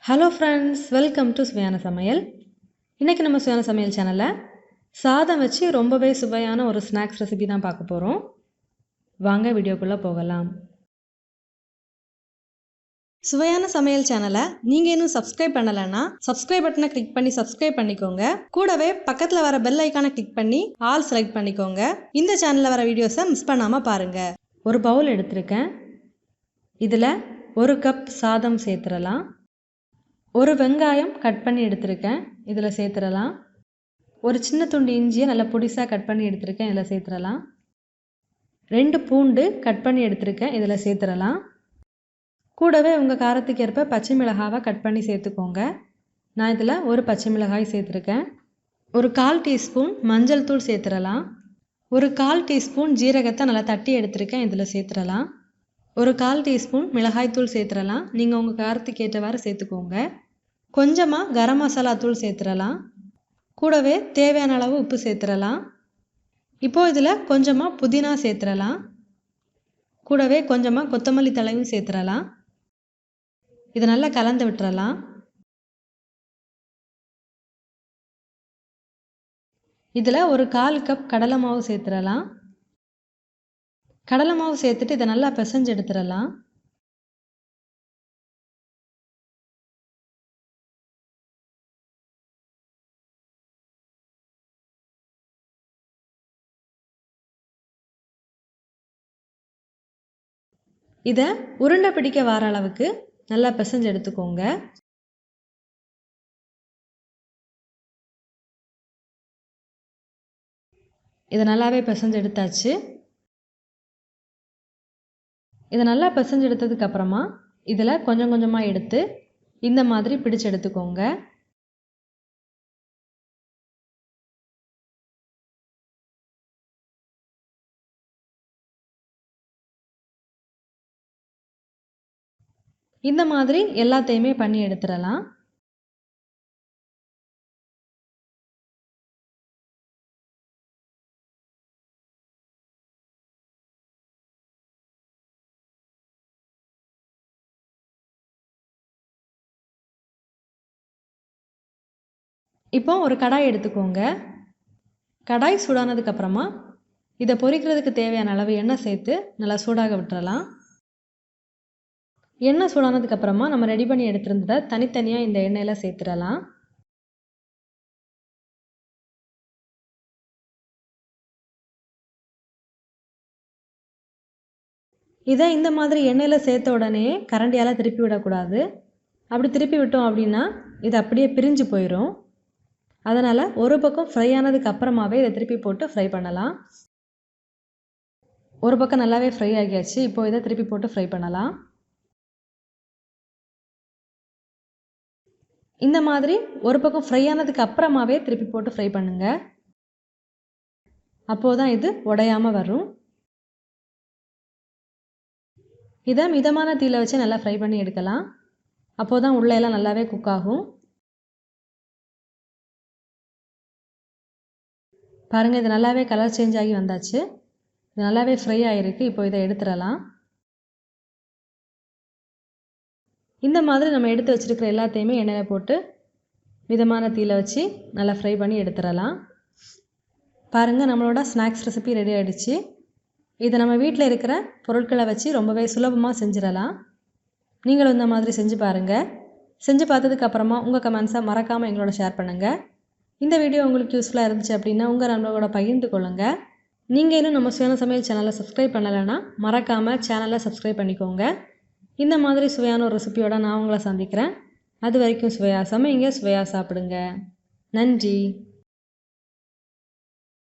Hello friends, welcome to சுவையான சமையல். இன்றைக்கி நம்ம சுவையான சமையல் சேனலில் சாதம் வச்சு ரொம்பவே சுவையான ஒரு ஸ்நாக்ஸ் ரெசிபி தான் பார்க்க போகிறோம். வாங்க வீடியோக்குள்ளே போகலாம். சுவையான சமையல் சேனலை நீங்கள் இன்னும் சப்ஸ்கிரைப் பண்ணலைன்னா சப்ஸ்கிரைப் பட்டனை கிளிக் பண்ணி சப்ஸ்கிரைப் பண்ணிக்கோங்க. கூடவே பக்கத்தில் வர பெல் ஐக்கானை கிளிக் பண்ணி ஆல் செலக்ட் பண்ணிக்கோங்க. இந்த சேனலில் வர வீடியோஸை மிஸ் பண்ணாமல் பாருங்கள். ஒரு பவுல் எடுத்திருக்கேன். இதில் 1 கப் சாதம் சேர்த்துடலாம். ஒரு வெங்காயம் கட் பண்ணி எடுத்திருக்கேன், இதில் சேர்த்துடலாம். ஒரு சின்ன துண்டு இஞ்சியை நல்லா பொடிசாக கட் பண்ணி எடுத்திருக்கேன், இதில் சேர்த்துடலாம். 2 பூண்டு கட் பண்ணி எடுத்திருக்கேன், இதில் சேர்த்துடலாம். கூடவே உங்கள் காரத்துக்கு ஏற்ப பச்சை மிளகாவை கட் பண்ணி சேர்த்துக்கோங்க. நான் இதில் ஒரு பச்சை மிளகாய் சேர்த்துருக்கேன். ஒரு 1/4 டீஸ்பூன் மஞ்சள் தூள் சேர்த்துடலாம். ஒரு 1/4 டீஸ்பூன் ஜீரகத்தை நல்லா தட்டி எடுத்திருக்கேன், இதில் சேர்த்துடலாம். ஒரு 1/4 டீஸ்பூன் மிளகாய் தூள் சேர்த்துடலாம். நீங்கள் உங்கள் காரத்துக்கு ஏற்றவாறு சேர்த்துக்கோங்க. கொஞ்சமாக கரம் மசாலா தூள் சேர்த்துடலாம். கூடவே தேவையான அளவு உப்பு சேர்த்துடலாம். இப்போது இதில் கொஞ்சமாக புதினா சேர்த்துடலாம். கூடவே கொஞ்சமாக கொத்தமல்லி தழையும் சேர்த்துடலாம். இதை நல்லா கலந்து விட்டுறலாம். இதில் ஒரு 1/4 கப் கடலை மாவு சேர்த்துடலாம். கடலை மாவு சேர்த்துட்டு இதை நல்லா பிசைஞ்சு எடுத்துடலாம். இதை உருண்டை பிடிக்க வர அளவுக்கு நல்லா பிசைஞ்சு எடுத்துக்கோங்க. இதை நல்லாவே பிசைஞ்சு எடுத்தாச்சு. இதை நல்லா பிசைஞ்சு எடுத்ததுக்கு அப்புறமா இதில் கொஞ்சம் கொஞ்சமாக எடுத்து இந்த மாதிரி பிடிச்சு எடுத்துக்கோங்க. இந்த மாதிரி எல்லாத்தையுமே பண்ணி எடுத்துடலாம். இப்போ ஒரு கடாய் எடுத்துக்கோங்க. கடாய் சூடானதுக்கப்புறமா இதை பொரிக்கிறதுக்கு தேவையான அளவு எண்ணெய் சேர்த்து நல்லா சூடாக விட்டுறலாம். எண்ணெய் சூடானதுக்கப்புறமா நம்ம ரெடி பண்ணி எடுத்துருந்ததை தனித்தனியாக இந்த எண்ணெயில் சேர்த்துடலாம். இதை இந்த மாதிரி எண்ணெயில் சேர்த்த உடனே கரண்டியால் திருப்பி விடக்கூடாது. அப்படி திருப்பி விட்டோம் அப்படின்னா இது அப்படியே பிரிஞ்சு போயிடும். அதனால் ஒரு பக்கம் ஃப்ரை ஆனதுக்கு அப்புறமாவே இதை திருப்பி போட்டு ஃப்ரை பண்ணலாம். ஒரு பக்கம் நல்லாவே ஃப்ரை ஆகியாச்சு. இப்போ இதை திருப்பி போட்டு ஃப்ரை பண்ணலாம். இந்த மாதிரி ஒரு பக்கம் ஃப்ரை ஆனதுக்கு அப்புறமாவே திருப்பி போட்டு ஃப்ரை பண்ணுங்கள். அப்போது தான் இது உடையாமல் வரும். இதை மிதமான தீயில வச்சு நல்லா ஃப்ரை பண்ணி எடுக்கலாம். அப்போது தான் உள்ளே எல்லாம் நல்லாவே குக் ஆகும். பாருங்கள், இது நல்லாவே கலர் சேஞ்ச் ஆகி வந்தாச்சு. இது நல்லாவே ஃப்ரை ஆகிருக்கு. இப்போ இதை எடுத்துடலாம். இந்த மாதிரி நம்ம எடுத்து வச்சுருக்கிற எல்லாத்தையுமே எண்ணெயில் போட்டு மிதமான தீயில வச்சு நல்லா ஃப்ரை பண்ணி எடுத்துடலாம். பாருங்கள், நம்மளோட ஸ்நாக்ஸ் ரெசிபி ரெடி ஆகிடுச்சு. இதை நம்ம வீட்டில் இருக்கிற பொருட்களை வச்சு ரொம்பவே சுலபமாக செஞ்சிடலாம். நீங்களும் இந்த மாதிரி செஞ்சு பாருங்கள். செஞ்சு பார்த்ததுக்கப்புறமா உங்கள் கமெண்ட்ஸை மறக்காமல் எங்களோட ஷேர் பண்ணுங்கள். இந்த வீடியோ உங்களுக்கு யூஸ்ஃபுல்லாக இருந்துச்சு அப்படின்னா உங்கள் நண்பர்களோட பகிர்ந்து கொள்ளுங்கள். நீங்கள் இன்னும் நம்ம சுவையான சமையல் சேனலை சப்ஸ்கிரைப் பண்ணலைன்னா மறக்காமல் சேனலை சப்ஸ்கிரைப் பண்ணிக்கோங்க. இந்த மாதிரி சுவையான ஒரு ரெசிபியோட நான் உங்களை சந்திக்கிறேன். அது வரைக்கும் சுவையாக சமைங்க, சுவையாக சாப்பிடுங்க. நன்றி.